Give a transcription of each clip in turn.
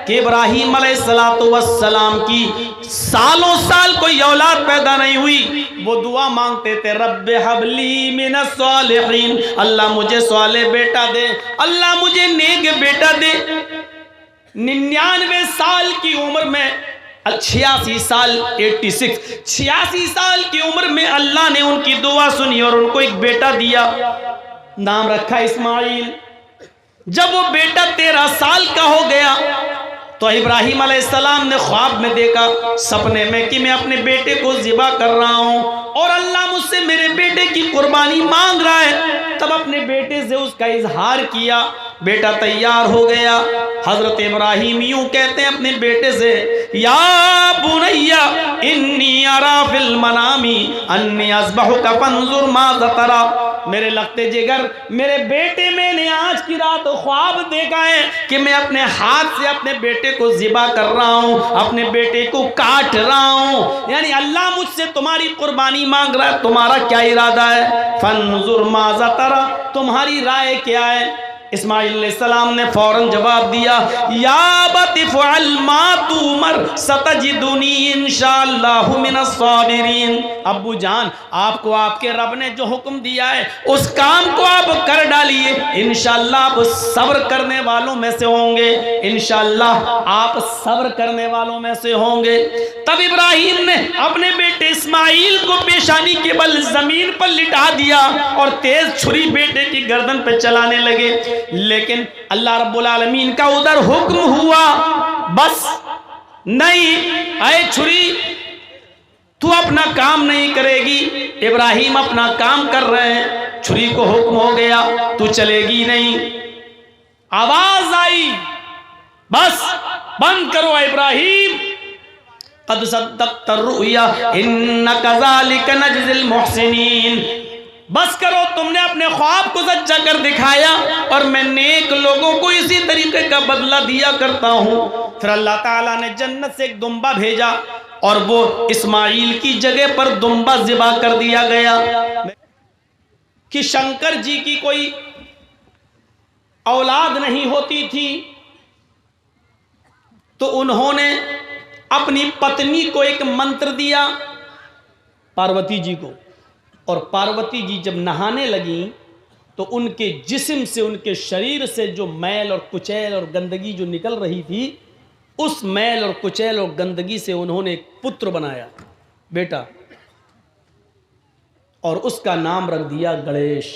कि इब्राहीम अलैहिस्सलातु वस्सलाम की सालों साल कोई औलाद पैदा नहीं हुई, वो दुआ मांगते थे रब्बे हबली मिनस सालिहीन, अल्लाह मुझे सालेह बेटा दे, अल्लाह मुझे नेक बेटा दे। 99 साल की उम्र में 86 साल 86 साल की उम्र में अल्लाह ने उनकी दुआ सुनी और उनको एक बेटा दिया, नाम रखा इस्माइल। जब वो बेटा 13 साल का हो गया तो इब्राहीम अलैहिस्सलाम ने ख्वाब में देखा, सपने में, कि मैं अपने बेटे को ज़िबा कर रहा हूं और अल्लाह मुझसे मेरे बेटे की कुर्बानी मांग रहा है। तब अपने बेटे से उसका इजहार किया, बेटा तैयार हो गया। हजरत इब्राहीम यूं कहते हैं अपने बेटे से, या बुनैया इन्नी अरा फिल मनामी अन्नी अज़बहुका फंजुर माज़ा तरा, मेरे लगते जिगर, मेरे बेटे, मैंने आज की रात ख्वाब देखा है कि मैं अपने हाथ से अपने बेटे को ज़िबा कर रहा हूं, अपने बेटे को काट रहा हूं, यानी अल्लाह मुझसे तुम्हारी कुर्बानी मांग रहा है, तुम्हारा क्या इरादा है? फंजुर माज़ा तरा, तुम्हारी राय क्या है? इस्माइल अलैहिस्सलाम ने फौरन जवाब दिया, या अबति फ़अल मा तुमर सतजिदुनी इंशाअल्लाहु मिनस साबिरीन। अब्बू जान, आपको आपके रब ने जो हुक्म दिया है उस काम को आप कर डालिए, इंशाअल्लाह आप सब्र करने वालों में से होंगे, इंशाअल्लाह आप सब्र करने वालों में से होंगे। तब इब्राहीम ने अपने बेटे इस्माइल को पेशानी के बल जमीन पर लिटा दिया और तेज छुरी बेटे की गर्दन पर चलाने लगे। लेकिन अल्लाह रब्बुल आलमीन का उधर हुक्म हुआ, बस नहीं, आए छुरी, तू अपना काम नहीं करेगी। इब्राहीम अपना काम कर रहे हैं, छुरी को हुक्म हो गया तू चलेगी नहीं। आवाज आई, बस बंद करो इब्राहीम, क़द सद्दक़्ता रुया इन्ना कज़ालिका नजज़िल मुहसिनीन, बस करो, तुमने अपने ख्वाब को सच्चा कर दिखाया और मैं नेक लोगों को इसी तरीके का बदला दिया करता हूं। फिर अल्लाह ताला ने जन्नत से एक दुम्बा भेजा और वो इस्माइल की जगह पर दुम्बा ज़िबा कर दिया गया। कि शंकर जी की कोई औलाद नहीं होती थी तो उन्होंने अपनी पत्नी को एक मंत्र दिया, पार्वती जी को, और पार्वती जी जब नहाने लगी तो उनके जिस्म से, उनके शरीर से जो मैल और कुचैल और गंदगी जो निकल रही थी, उस मैल और कुचैल और गंदगी से उन्होंने एक पुत्र बनाया, बेटा, और उसका नाम रख दिया गणेश।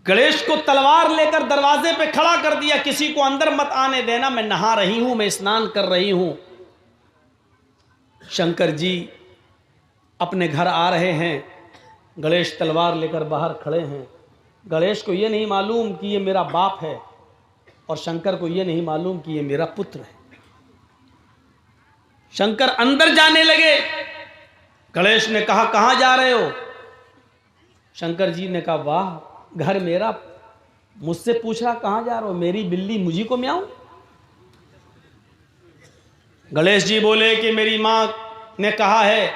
गणेश को तलवार लेकर दरवाजे पे खड़ा कर दिया, किसी को अंदर मत आने देना, मैं नहा रही हूं, मैं स्नान कर रही हूं। शंकर जी अपने घर आ रहे हैं, गणेश तलवार लेकर बाहर खड़े हैं। गणेश को ये नहीं मालूम कि ये मेरा बाप है और शंकर को ये नहीं मालूम कि ये मेरा पुत्र है। शंकर अंदर जाने लगे, गणेश ने कहा कहां जा रहे हो? शंकर जी ने कहा वाह, घर मेरा, मुझसे पूछ रहा कहां जा रहे हो, मेरी बिल्ली मुझी को म्याऊं? गणेश जी बोले कि मेरी मां ने कहा है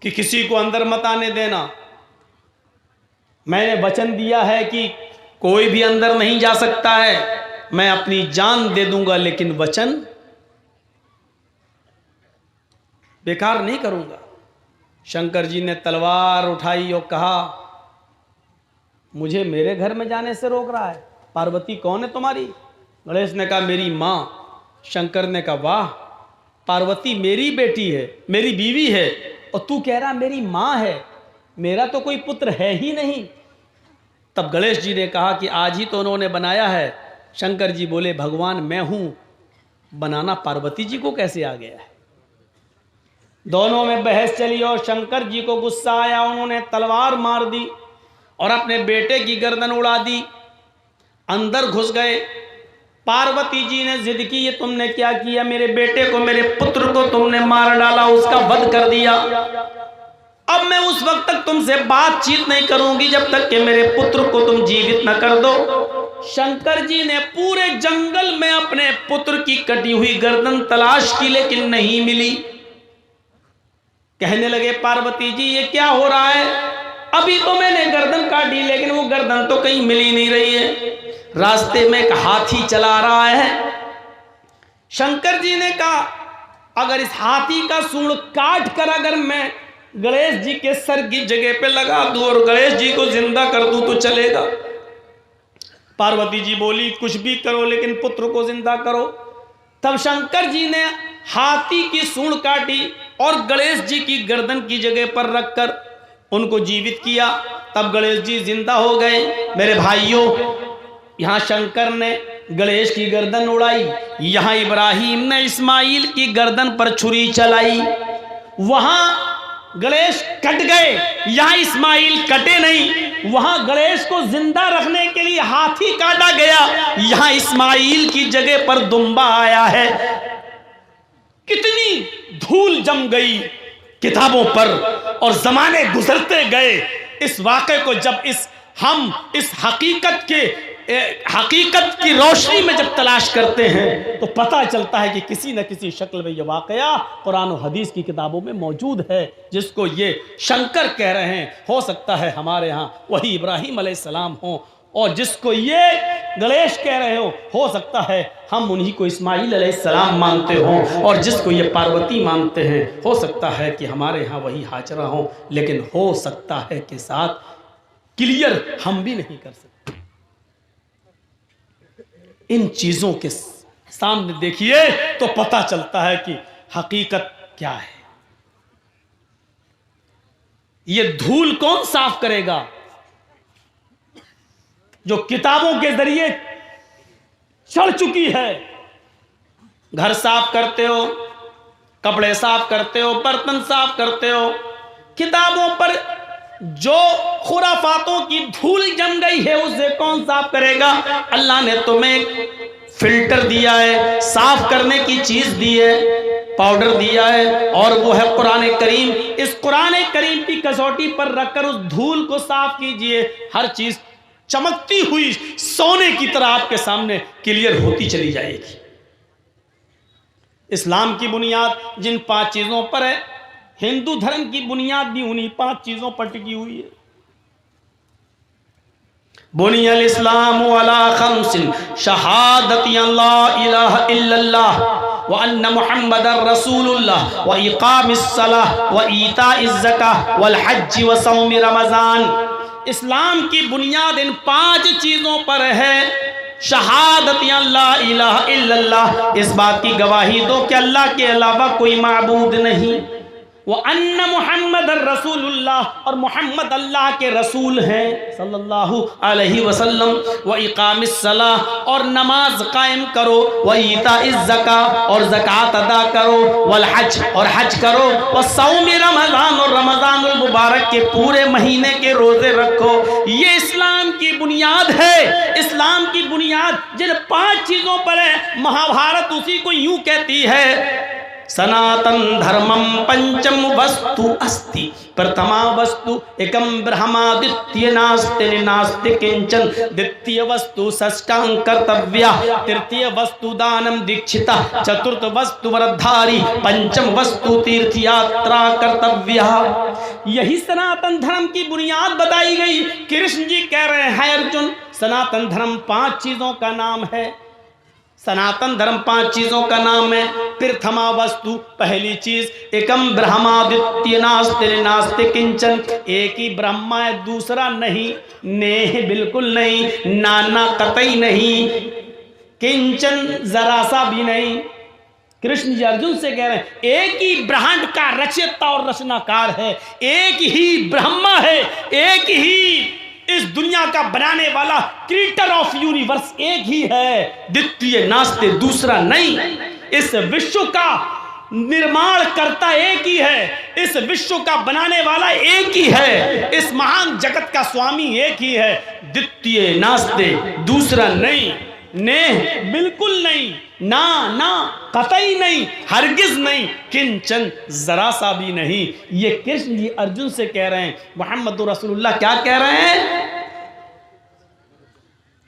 कि किसी को अंदर मत आने देना, मैंने वचन दिया है कि कोई भी अंदर नहीं जा सकता है, मैं अपनी जान दे दूंगा लेकिन वचन बेकार नहीं करूंगा। शंकर जी ने तलवार उठाई और कहा मुझे मेरे घर में जाने से रोक रहा है, पार्वती कौन है तुम्हारी? गणेश ने कहा मेरी मां। शंकर ने कहा वाह, पार्वती मेरी बेटी है, मेरी बीवी है, और तू कह रहा मेरी मां है, मेरा तो कोई पुत्र है ही नहीं। तब गणेश जी ने कहा कि आज ही तो उन्होंने बनाया है। शंकर जी बोले भगवान मैं हूं, बनाना पार्वती जी को कैसे आ गया है? दोनों में बहस चली और शंकर जी को गुस्सा आया, उन्होंने तलवार मार दी और अपने बेटे की गर्दन उड़ा दी, अंदर घुस गए। पार्वती जी ने जिद की ये तुमने क्या किया, मेरे बेटे को, मेरे पुत्र को तुमने मार डाला, उसका वध कर दिया। अब मैं उस वक्त तक तुमसे बातचीत नहीं करूंगी जब तक कि मेरे पुत्र को तुम जीवित न कर दो। शंकर जी ने पूरे जंगल में अपने पुत्र की कटी हुई गर्दन तलाश की लेकिन नहीं मिली। कहने लगे पार्वती जी ये क्या हो रहा है? अभी तो मैंने गर्दन काटी, लेकिन वो गर्दन तो कहीं मिल ही नहीं रही है। रास्ते में एक हाथी चला रहा है। शंकर जी ने कहा अगर इस हाथी का सूंड काट कर अगर मैं गणेश जी के सर की जगह पे लगा दूं और गणेश जी को जिंदा कर दूं तो चलेगा? पार्वती जी बोली कुछ भी करो लेकिन पुत्र को जिंदा करो। तब शंकर जी ने हाथी की सूंड काटी और गणेश जी की गर्दन की जगह पर रखकर उनको जीवित किया। तब गणेश जी जिंदा हो गए। मेरे भाइयों, यहां शंकर ने गणेश की गर्दन उड़ाई, यहां इब्राहिम ने इस्माइल की गर्दन पर छुरी चलाई। वहां गणेश कट गए, यहां इस्माइल कटे नहीं। वहां गणेश को जिंदा रखने के लिए हाथी काटा गया, यहां इस्माइल की जगह पर दुम्बा आया है। कितनी धूल जम गई किताबों पर और जमाने गुजरते गए। इस वाक़े को जब हम इस हकीकत की रोशनी में जब तलाश करते हैं तो पता चलता है कि किसी न किसी शक्ल में यह वाक़या कुरान और हदीस की किताबों में मौजूद है, जिसको ये शंकर कह रहे हैं। हो सकता है हमारे यहाँ वही इब्राहिम अलैहिस्सलाम हो, और जिसको ये गणेश कह रहे हो सकता है हम उन्हीं को इस्माइल अलैहिस्सलाम मानते हो, और जिसको ये पार्वती मानते हैं हो सकता है कि हमारे यहाँ वही हाजरा हो। लेकिन हो सकता है कि साथ क्लियर हम भी नहीं कर सकते। इन चीजों के सामने देखिए तो पता चलता है कि हकीकत क्या है। ये धूल कौन साफ करेगा? जो किताबों के जरिए चढ़ चुकी है। घर साफ करते हो, कपड़े साफ करते हो, बर्तन साफ करते हो, किताबों पर जो खुराफातों की धूल जम गई है उसे कौन साफ करेगा? अल्लाह ने तुम्हें फिल्टर दिया है, साफ करने की चीज दी है, पाउडर दिया है, और वो है कुरान करीम। इस कुरान करीम की कसौटी पर रखकर उस धूल को साफ कीजिए। हर चीज चमकती हुई सोने की तरह आपके सामने क्लियर होती चली जाएगी। इस्लाम की बुनियाद जिन 5 चीजों पर है, हिंदू धर्म की बुनियाद भी उन्हीं 5 चीजों पर टिकी हुई है। बुनियल इस्लाम अला खम्सिन शहादती अल्ला इलाहा इल्लल्लाह व अन्ना मुहम्मदर रसूलुल्लाह व इकामिस सलाह व ईताइज ज़काह वल हज्ज व सौम रमजान। इस्लाम की बुनियाद इन 5 चीजों पर है। शहादत अल्ला इलाहा इल्लल्लाह, इस बात की गवाही दो कि अल्लाह के अलावा कोई माबूद नहीं। वो अन्ना मुहम्मद रसूलुल्लाह, और मोहम्मद अल्लाह के रसूल हैं सल्लल्लाहु अलैहि वसल्लम। व इकामिस सलाह, और नमाज कायम करो। व ईताइज ज़का, और ज़कात अदा करो। वल हज, और हज करो। व सौम रमज़ान, और रमज़ानुल मुबारक के पूरे महीने के रोजे रखो। ये इस्लाम की बुनियाद है। इस्लाम की बुनियाद जिन 5 चीजों पर है, महाभारत उसी को यूं कहती है, सनातन धर्मम पंचम वस्तु अस्ति, प्रथमा वस्तु एकम ब्रह्मा, द्वितीय नास्ति नास्ति किंचन, द्वितीय वस्तु षष्ठांग कर्तव्या, तृतीय वस्तु दानम दीक्षिता, चतुर्थ वस्तु वरधारी, पंचम वस्तु तीर्थ यात्रा कर्तव्या। यही सनातन धर्म की बुनियाद बताई गई। कृष्ण जी कह रहे हैं अर्जुन, सनातन धर्म 5 चीजों का नाम है। सनातन धर्म 5 चीजों का नाम है। प्रथमा वस्तु, पहली चीज, एकम ब्रह्मा, द्वितीय नास्ति नास्ति किंचन, एक ही ब्रह्मा है, दूसरा नहीं, नेह बिल्कुल नहीं, नाना कतई नहीं, किंचन जरा सा भी नहीं। कृष्ण जी अर्जुन से कह रहे हैं एक ही ब्रह्मांड का रचयिता और रचनाकार है, एक ही ब्रह्मा है, एक ही इस दुनिया का बनाने वाला क्रिएटर ऑफ यूनिवर्स एक ही है, द्वितीय नास्ते, दूसरा नहीं। इस विश्व का निर्माण करता एक ही है, इस विश्व का बनाने वाला एक ही है, इस महान जगत का स्वामी एक ही है, द्वितीय नास्ते, दूसरा नहीं, ने बिल्कुल नहीं, ना ना कतई नहीं, हरगिज नहीं, किंचन जरा सा भी नहीं। ये कृष्ण जी अर्जुन से कह रहे हैं। मोहम्मद रसूलुल्लाह क्या कह रहे हैं?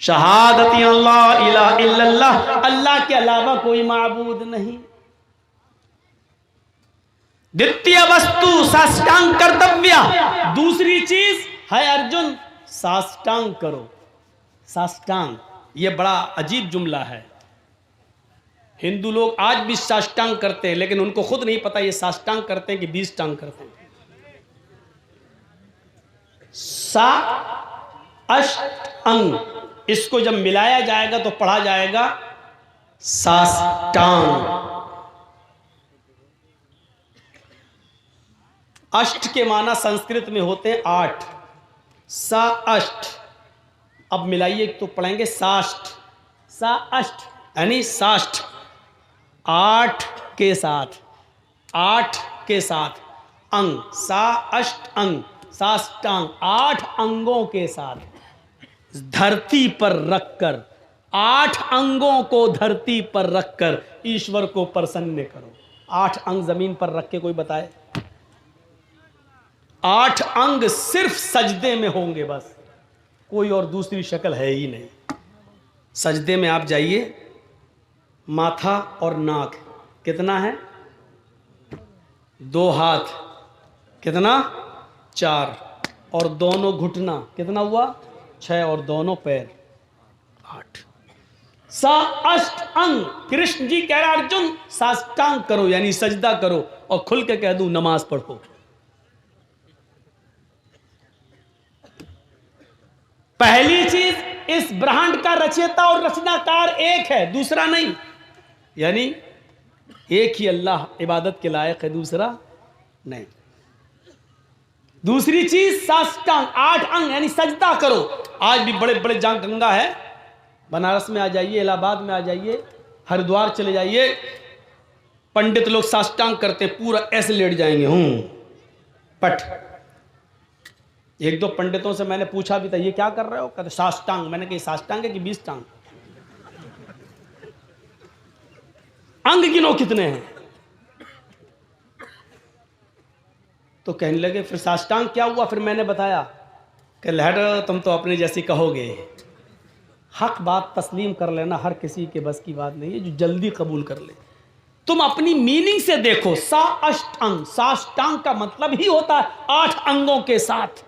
शहादती अल्लाह इलाहा इल्लल्लाह, अल्लाह के अलावा कोई माबूद नहीं। द्वितीय वस्तु साष्टांग कर्तव्य, दूसरी चीज है अर्जुन साष्टांग करो। साष्टांग ये बड़ा अजीब जुमला है। हिंदू लोग आज भी साष्टांग करते हैं, लेकिन उनको खुद नहीं पता ये साष्टांग करते हैं कि 20 टांग करते हैं। सा अष्ट अंग, इसको जब मिलाया जाएगा तो पढ़ा जाएगा साष्टांग। अष्ट के माना संस्कृत में होते हैं 8, सा अष्ट। अब मिलाइए तो पढ़ेंगे साष्ट, सा अष्ट यानी साष्ट, 8 के साथ, 8 के साथ अंग, सा अष्ट अंग, साष्टांग 8 अंगों के साथ धरती पर रखकर, 8 अंगों को धरती पर रखकर ईश्वर को प्रसन्न करो। 8 अंग जमीन पर रख के कोई बताए? 8 अंग सिर्फ सजदे में होंगे बस, कोई और दूसरी शक्ल है ही नहीं। सजदे में आप जाइए, माथा और नाक कितना है? 2 हाथ कितना? 4, और दोनों घुटना कितना हुआ? 6, और दोनों पैर 8। सा अष्ट अंग। कृष्ण जी कह रहा अर्जुन साष्टांग करो यानी सजदा करो, और खुल के कह दूं नमाज पढ़ो। पहली चीज, इस ब्रह्मांड का रचयिता और रचनाकार एक है, दूसरा नहीं, यानी एक ही अल्लाह इबादत के लायक है, दूसरा नहीं। दूसरी चीज साष्टांग, 8 अंग यानी सजदा करो। आज भी बड़े बड़े जहां गंगा है, बनारस में आ जाइए, इलाहाबाद में आ जाइए, हरिद्वार चले जाइए, पंडित लोग साष्टांग करते, पूरा ऐसे लेट जाएंगे पट। एक दो पंडितों से मैंने पूछा भी था, ये क्या कर रहे हो? कहते साष्टांग। मैंने कहा साष्टांग है कि 20 टांग? अंग गिनो कितने हैं? तो कहने लगे फिर साष्टांग क्या हुआ? फिर मैंने बताया कि लहर तुम तो अपने जैसी कहोगे, हक बात तस्लीम कर लेना हर किसी के बस की बात नहीं है, जो जल्दी कबूल कर ले। तुम अपनी मीनिंग से देखो, सा अष्ट अंग, साष्टांग का मतलब ही होता है 8 अंगों के साथ,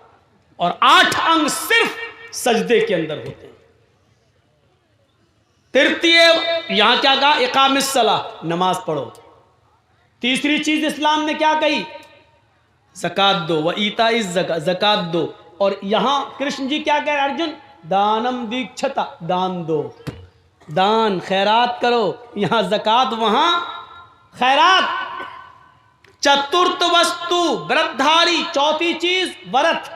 और 8 अंग सिर्फ सजदे के अंदर होते हैं। तृतीय यहां क्या कहा? इकामिस सलाह, नमाज पढ़ो। तीसरी चीज इस्लाम ने क्या कही? ज़कात दो, व ईता इस ज़कात दो। और यहां कृष्ण जी क्या कह रहे? अर्जुन दानम दीक्षता, दान दो, दान खैरात करो। यहां ज़कात, वहां खैरात। चतुर्थ वस्तु व्रतधारी, चौथी चीज व्रत,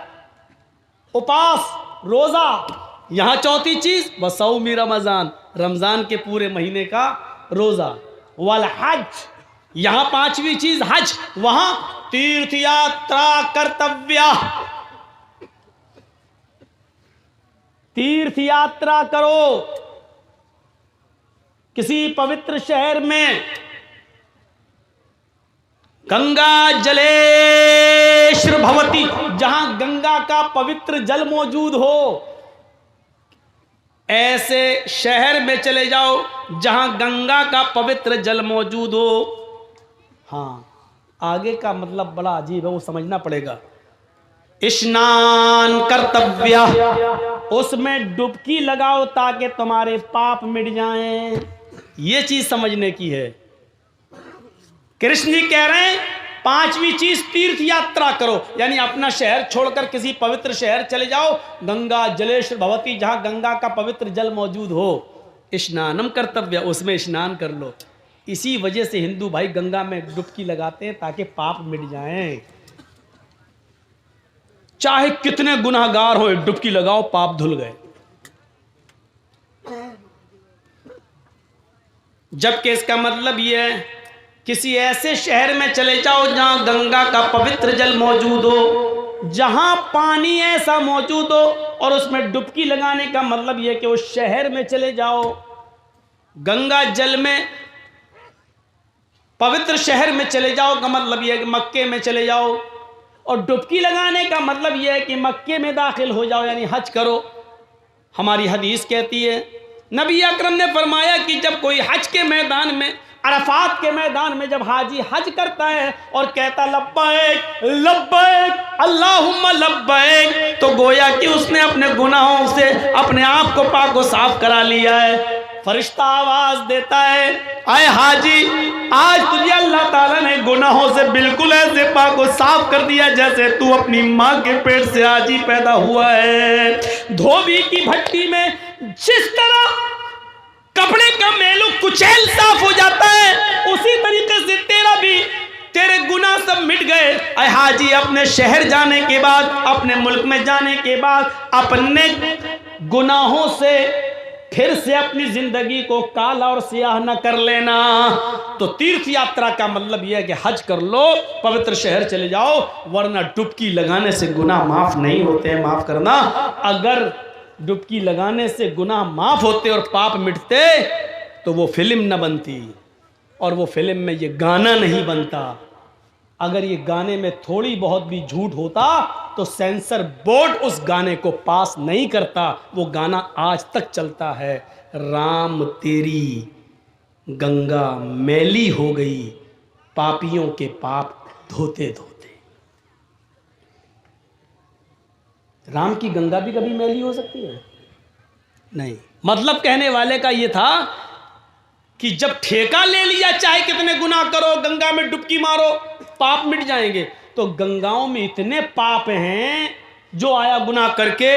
उपास, रोजा। यहां चौथी चीज वसौमी रमजान, रमजान के पूरे महीने का रोजा। वल हज, यहां 5वीं चीज हज, वहां तीर्थ यात्रा कर्तव्य, तीर्थ यात्रा करो किसी पवित्र शहर में। गंगा जलेश्वर भवती, जहां गंगा का पवित्र जल मौजूद हो, ऐसे शहर में चले जाओ जहां गंगा का पवित्र जल मौजूद हो। हाँ, आगे का मतलब बड़ा अजीब है, वो समझना पड़ेगा। स्नान कर्तव्य, उसमें डुबकी लगाओ ताकि तुम्हारे पाप मिट जाएं। ये चीज समझने की है। कृष्ण जी कह रहे हैं 5वीं चीज तीर्थ यात्रा करो, यानी अपना शहर छोड़कर किसी पवित्र शहर चले जाओ। गंगा जलेश्वर भवती, जहां गंगा का पवित्र जल मौजूद हो। स्नानम कर्तव्य, उसमें स्नान कर लो। इसी वजह से हिंदू भाई गंगा में डुबकी लगाते हैं ताकि पाप मिट जाएं। चाहे कितने गुनाहगार हो, डुबकी लगाओ, पाप धुल गए। जबकि इसका मतलब यह है किसी ऐसे शहर में चले जाओ जहां गंगा का पवित्र जल मौजूद हो, जहां पानी ऐसा मौजूद हो, और उसमें डुबकी लगाने का मतलब यह कि उस शहर में चले जाओ, गंगा जल में पवित्र शहर में चले जाओ का मतलब यह है कि मक्के में चले जाओ, और डुबकी लगाने का मतलब यह है कि मक्के में दाखिल हो जाओ, यानी हज करो। हमारी हदीस कहती है, नबी अकरम ने फरमाया कि जब कोई हज के मैदान में अरफात के मैदान में जब हाजी हज करता है और कहता लब्बैक लब्बैक अल्लाहुम्मा लब्बैक, तो गोया कि उसने अपने गुनाहों से अपने आप को पाक व साफ करा लिया है। फरिश्ता आवाज देता है, आए हाजी, आज तुझे अल्लाह ताला ने गुनाहों से बिल्कुल ऐसे पाक व साफ कर दिया जैसे तू अपनी माँ के पेट से आज ही पैदा हुआ है। धोबी की भट्टी में जिस तरह कपड़े का मेलू कुचैल साफ हो जाता है, उसी तरीके से तेरा भी, तेरे गुनाह सब मिट गए। अय हाजी, अपने शहर जाने के बाद, अपने मुल्क में जाने के बाद अपने गुनाहों से फिर से अपनी जिंदगी को काला और सियाह न कर लेना। तो तीर्थ यात्रा का मतलब यह है कि हज कर लो, पवित्र शहर चले जाओ, वरना डुबकी लगाने से गुनाह माफ नहीं होते हैं। माफ करना, अगर डुबकी लगाने से गुनाह माफ होते और पाप मिटते तो वो फिल्म न बनती और वो फिल्म में ये गाना नहीं बनता। अगर ये गाने में थोड़ी बहुत भी झूठ होता तो सेंसर बोर्ड उस गाने को पास नहीं करता। वो गाना आज तक चलता है, राम तेरी गंगा मैली हो गई, पापियों के पाप धोते धोते। राम की गंगा भी कभी मैली हो सकती है? नहीं। मतलब कहने वाले का ये था कि जब ठेका ले लिया, चाहे कितने गुनाह करो, गंगा में डुबकी मारो, पाप मिट जाएंगे। तो गंगाओं में इतने पाप हैं, जो आया गुनाह करके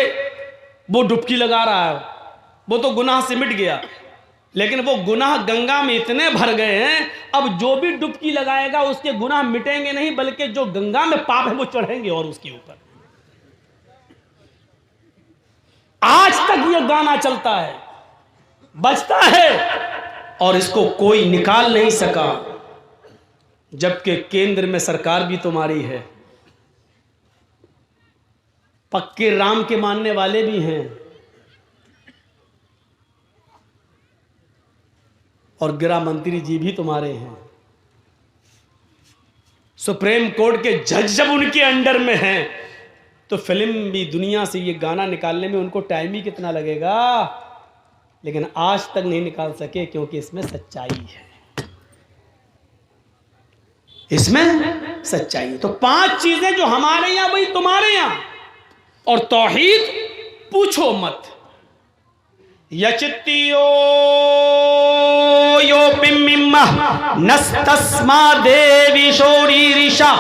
वो डुबकी लगा रहा है, वो तो गुनाह से मिट गया, लेकिन वो गुनाह गंगा में इतने भर गए हैं, अब जो भी डुबकी लगाएगा उसके गुनाह मिटेंगे नहीं, बल्कि जो गंगा में पाप है वो चढ़ेंगे और उसके ऊपर। आज तक ये गाना चलता है, बजता है, और इसको कोई निकाल नहीं सका, जबकि केंद्र में सरकार भी तुम्हारी है, पक्के राम के मानने वाले भी हैं, और गृह मंत्री जी भी तुम्हारे हैं, सुप्रीम कोर्ट के जज जब उनके अंडर में हैं, तो फिल्म भी दुनिया से ये गाना निकालने में उनको टाइम ही कितना लगेगा, लेकिन आज तक नहीं निकाल सके, क्योंकि इसमें सच्चाई है, इसमें सच्चाई है। तो 5 चीजें जो हमारे यहां वही तुम्हारे यहां, और तौहीद पूछो मत। यचित्तियो यो पिम्मिम्मा नस्तस्मा देवी शोरी ऋषा।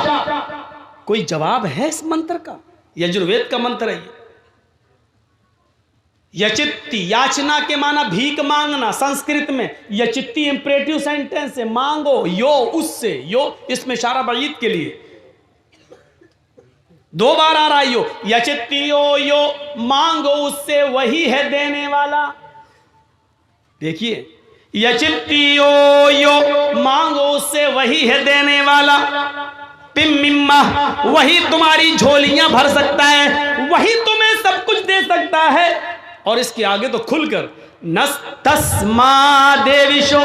कोई जवाब है इस मंत्र का? यजुर्वेद का मंत्र है ये। यचित्ती, याचना के माना भीख मांगना, संस्कृत में यचित्ती इंपरेटिव सेंटेंस है, मांगो, यो उससे, यो इसमें इशारा बईद के लिए 2 बार आ रहा है यो। यचित्ती यो मांगो उससे, वही है देने वाला। देखिए, यचित्ती यो मांगो उससे, वही है देने वाला। पिम्मिम्मा, वही तुम्हारी झोलियां भर सकता है, वही तुम्हें सब कुछ दे सकता है। और इसके आगे तो खुलकर नस्तस्मा देविशो,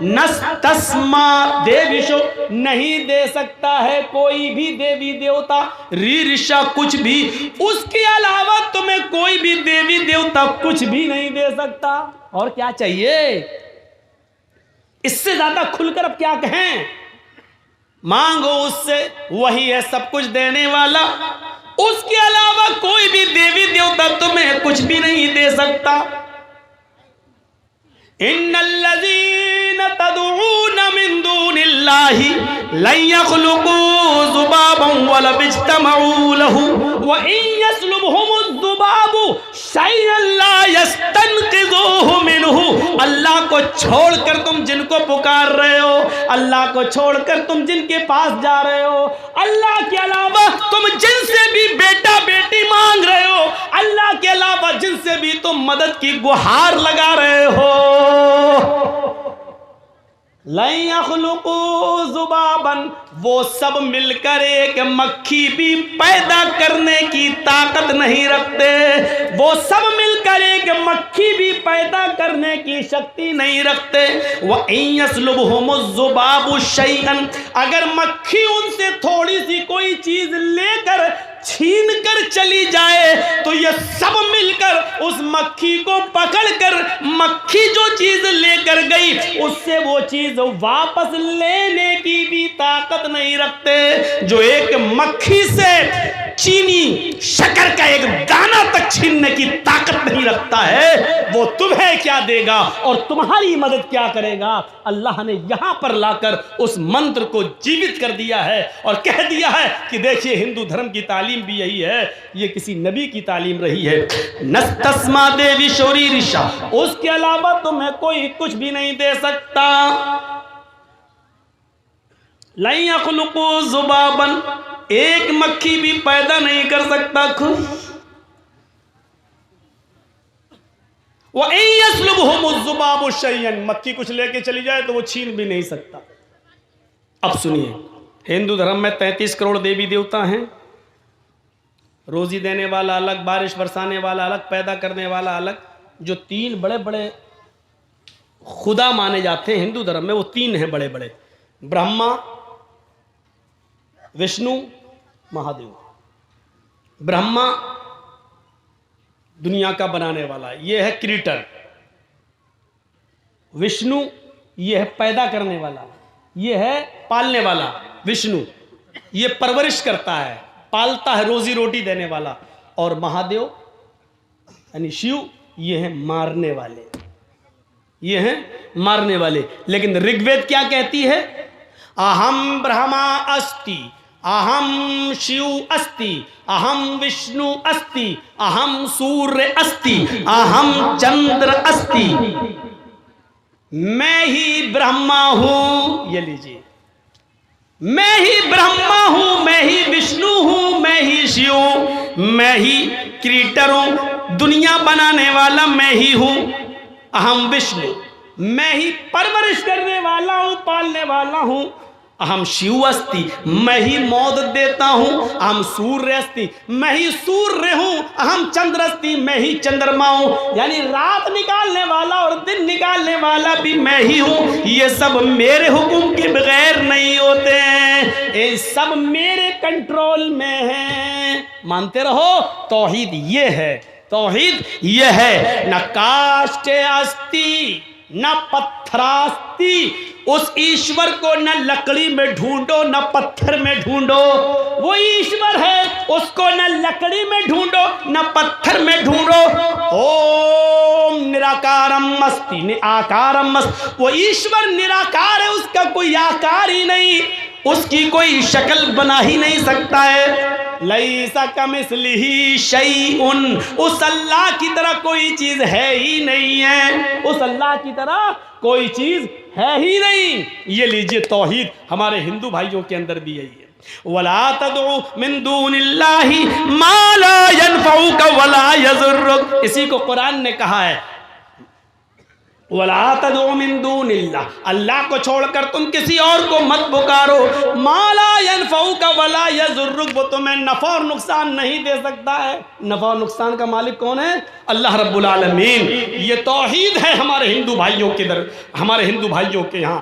नस्तस्मा देविशो, नहीं दे सकता है कोई भी देवी देवता, ऋषा कुछ भी, उसके अलावा तुम्हें कोई भी देवी देवता कुछ भी नहीं दे सकता। और क्या चाहिए इससे ज्यादा खुलकर? अब क्या कहें? मांगो उससे, वही है सब कुछ देने वाला, उसके अलावा कोई भी देवी देवता तुम्हें कुछ भी नहीं दे सकता। इन्नल्लज़ीना तदऊना मिन दूनिल्लाहि लन यख़्लुक़ू ज़ुबाबन वलौ इज्तमऊ लहू व इन यस्लुबहुमुज़्ज़ुबाबु शयअन ला यस्तनक़िज़ूहु मिनहु। अल्लाह को छोड़कर तुम जिनको पुकार रहे हो, अल्लाह को छोड़कर तुम जिनके पास जा रहे हो, अल्लाह के अलावा तुम जिनसे भी बेटा बेटी मांग रहे हो, अल्लाह के अलावा जिनसे भी तुम मदद की गुहार लगा रहे हो, लन यख़्लुक़ू ज़ुबाबन, वो सब मिलकर एक मक्खी भी पैदा करने की ताकत नहीं रखते, वो सब मिलकर एक मक्खी भी पैदा करने की शक्ति नहीं रखते। व इन यस्लुबहुमुज़्ज़ुबाबु शैअन, अगर मक्खी उनसे थोड़ी सी कोई चीज लेकर छीन कर चली जाए तो ये सब मिलकर उस मक्खी को पकड़कर, मक्खी जो चीज लेकर गई उससे वो चीज वापस लेने की भी ताकत नहीं रखते। जो एक मक्खी से चीनी शक्कर का एक दाना तक छीनने की ताकत नहीं रखता है, वो तुम्हें क्या देगा और तुम्हारी मदद क्या करेगा। अल्लाह ने यहां पर लाकर उस मंत्र को जीवित कर दिया है और कह दिया है कि देखिए हिंदू धर्म की तालीम भी यही है, ये किसी नबी की तालीम रही है। नस्तस्मा देवी शोरी ऋषा, उसके अलावा तुम्हें कोई कुछ भी नहीं दे सकता। लाई यखलुकु ज़ुबाबन, एक मक्खी भी पैदा नहीं कर सकता खुद। वह यस्लुबहुमु ज़ुबाबु शय्यन, मक्खी कुछ लेके चली जाए तो वो छीन भी नहीं सकता। अब सुनिए, हिंदू धर्म में 33 करोड़ देवी देवता हैं। रोजी देने वाला अलग, बारिश बरसाने वाला अलग, पैदा करने वाला अलग। जो 3 बड़े बड़े खुदा माने जाते हैं हिंदू धर्म में, वो 3 हैं बड़े बड़े, ब्रह्मा, विष्णु, महादेव। ब्रह्मा दुनिया का बनाने वाला, ये है क्रिएटर। विष्णु ये है पैदा करने वाला, ये है पालने वाला। विष्णु ये परवरिश करता है, पालता है, रोजी रोटी देने वाला। और महादेव यानी शिव ये है मारने वाले, ये हैं मारने वाले। लेकिन ऋग्वेद क्या कहती है? अहम ब्रह्मा अस्ति, अहम शिव अस्ति, अहम विष्णु अस्ति, अहम सूर्य अस्ति, अहम चंद्र अस्ति। मैं ही ब्रह्मा हूं, ये लीजिए, मैं ही ब्रह्मा हूं, मैं ही विष्णु हूं, मैं ही शिव, मैं ही क्रिएटर हूं, दुनिया बनाने वाला मैं ही हूं। अहम विष्णु, मैं ही परवरिश करने वाला हूं, पालने वाला हूं। अहम शिव अस्ति, मैं ही मौत देता हूं। अहम सूर्य अस्ति, मैं ही सूर्य हूं। अहम चंद्र अस्ति, मैं ही चंद्रमा हूं। यानी रात निकालने वाला और दिन निकालने वाला भी मैं ही हूं। ये सब मेरे हुक्म के बगैर नहीं होते हैं, ये सब मेरे कंट्रोल में है। मानते रहो, तौहीद ये है, तौहीद ये है। न काष्ठ अस्ति न पत्थरास्ति, उस ईश्वर को न लकड़ी में ढूंढो न पत्थर में ढूंढो। वो ईश्वर है, उसको न लकड़ी में ढूंढो न पत्थर में ढूंढो। ओम निराकारम अस्ति निराकारम अस्ति, वो ईश्वर निराकार है, उसका कोई आकार ही नहीं, उसकी कोई शक्ल बना ही नहीं सकता है। लैसा कमिस्लिही शैउन, उस अल्लाह की तरह कोई चीज है ही नहीं है, उस अल्लाह की तरह कोई चीज है ही नहीं। ये लीजिए तौहीद हमारे हिंदू भाइयों के अंदर भी यही है। वला तदउ मिन दूनिल्लाहि मा ला यनफउक वला यज़ुरुक, इसी को कुरान ने कहा है। वला तदउ मिन दूनिल्लाह, अल्लाह को छोड़कर तुम किसी और को मत पुकारो। मा ला यनफउक वला यज़ुरुक, वो तुम्हें नफा और नुकसान नहीं दे सकता है। नफा और नुकसान का मालिक कौन है? अल्लाह रब्बुल आलमीन। ये तौहीद है हमारे हिंदू भाइयों के यहाँ।